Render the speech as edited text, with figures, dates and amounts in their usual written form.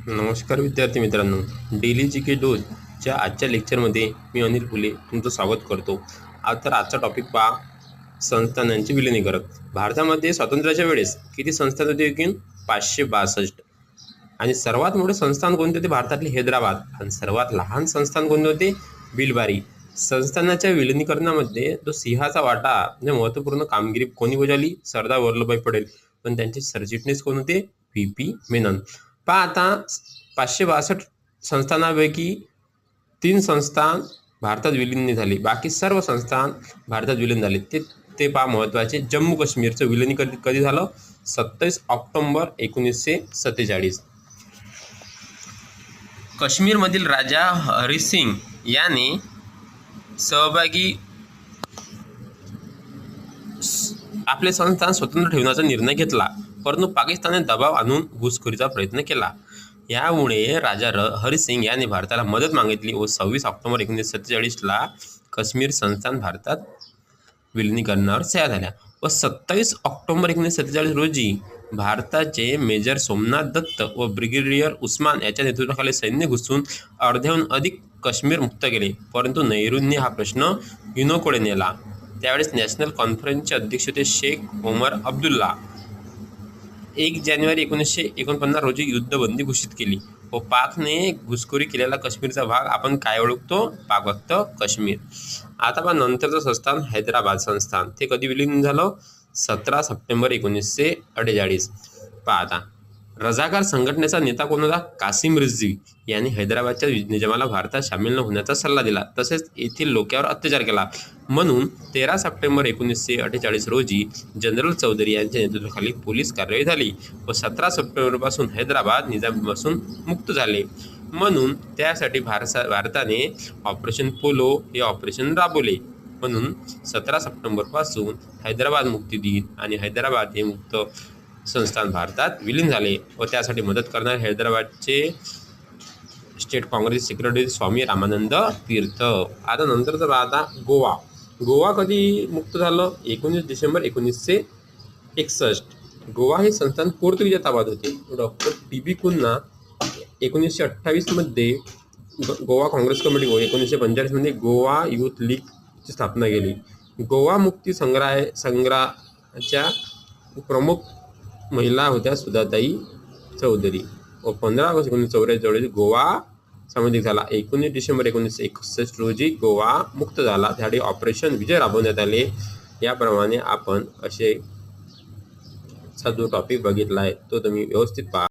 नमस्कार विद्यार्थी मित्रांनो, डेली जी के डोजच्या आजच्या लेक्चरमध्ये मी अनिल फुले तुमचं स्वागत करतो. आजचा टॉपिक पहा, संस्थानांचे विलिनीकरण. भारतामध्ये स्वातंत्र्याच्या वेळेस किती संस्थान होते? एकूण 562. आणि सर्वात मोठे संस्थान कोणते होते? भारतातले हैदराबाद. आणि सर्वात लहान संस्थान कोणते होते? बिलबारी. संस्थानाच्या विलिनीकरणामध्ये जो सिंहाचा वाटा म्हणजे महत्त्वपूर्ण कामगिरी कोणी बजावली? सरदार वल्लभभाई पटेल. पण त्यांचे सरचिटणीस कोण होते? व्ही.पी. मेनन. पहा आता, 562 संस्थानापैकी 3 संस्थान भारतात विलीन झाले, बाकी सर्व संस्थान भारतात विलीन झाले. ते पहा महत्त्वाचे. जम्मू काश्मीरचं विलिनीकरण कधी झालं? 27 ऑक्टोबर 1947. काश्मीरमधील राजा हरिसिंग याने आपले संस्थान स्वतंत्र ठेवण्याचा निर्णय घेतला, परंतु पाकिस्तानने दबाव आणून घुसखोरीचा प्रयत्न केला. यामुळे राजा हरिसिंग याने भारताला मदत मागितली व 26 ऑक्टोबर 1947ला काश्मीर संस्थान भारतात विलिनीकरणावर सह्या झाल्या. व 27 ऑक्टोबर 1947 रोजी भारताचे मेजर सोमनाथ दत्त व ब्रिगेडियर उस्मान याच्या नेतृत्वाखाली सैन्य घुसून अर्ध्याहून अधिक काश्मीर मुक्त केले. परंतु नेहरूंनी हा प्रश्न युनोकडे नेला. त्यावेळेस नॅशनल कॉन्फरन्सचे अध्यक्ष होते शेख ओमर अब्दुल्ला. 1 जानेवारी 1949 रोजी युद्धबंदी घोषित केली व पाकने घुसखोरी केलेला काश्मीरचा भाग आपण काय ओळखतो? पाकव्याप्त काश्मीर. आता पहा, नंतरचं संस्थान हैदराबाद संस्थान, ते कधी विलीन झालं? 17 सप्टेंबर 1948. पहा आता, रजाकार संघटनेचा नेता कोण होता? कासिम रिझवी यांनी हैदराबादच्या निजामाला भारतात सामील न होण्याचा सल्ला दिला, तसेच येथील लोकांवर अत्याचार केला. म्हणून 13 सप्टेंबर 1948 रोजी जनरल चौधरी यांच्या नेतृत्वाखाली पोलीस कारवाई झाली व 17 सप्टेंबरपासून हैदराबाद निजामापासून मुक्त झाले. म्हणून त्यासाठी भारताने ऑपरेशन पोलो हे ऑपरेशन राबवले. म्हणून 17 सप्टेंबरपासून हैदराबाद मुक्ती दिन आणि हैदराबाद हे मुक्त संस्थान भारतात विलीन झाले. व त्यासाठी मदत करणारे हैदराबादचे स्टेट काँग्रेस सेक्रेटरी स्वामी रामानंद तीर्थ. आता नंतरचं पाहता, गोवा कधी मुक्त झालं? 19 डिसेंबर 1961. गोवा हे संस्थान पोर्तुगीजच्या ताब्यात होते. Doctor TB. कुन्हा 1928 मध्ये गोवा काँग्रेस कमिटी व 1945 मध्ये गोवा युथ लीगची स्थापना केली. गोवा मुक्ती संग्राच्या प्रमुख महिला होत्या सुधाताई चौधरी. व 15 ऑगस्ट 1944 रोजी गोवा सामाजिक झाला. 19 डिसेंबर 1961 रोजी गोवा मुक्त झाला. त्यासाठी ऑपरेशन विजय राबवण्यात आले. याप्रमाणे आपण असे जो टॉपिक बघितला आहे तो तुम्ही व्यवस्थित पहा.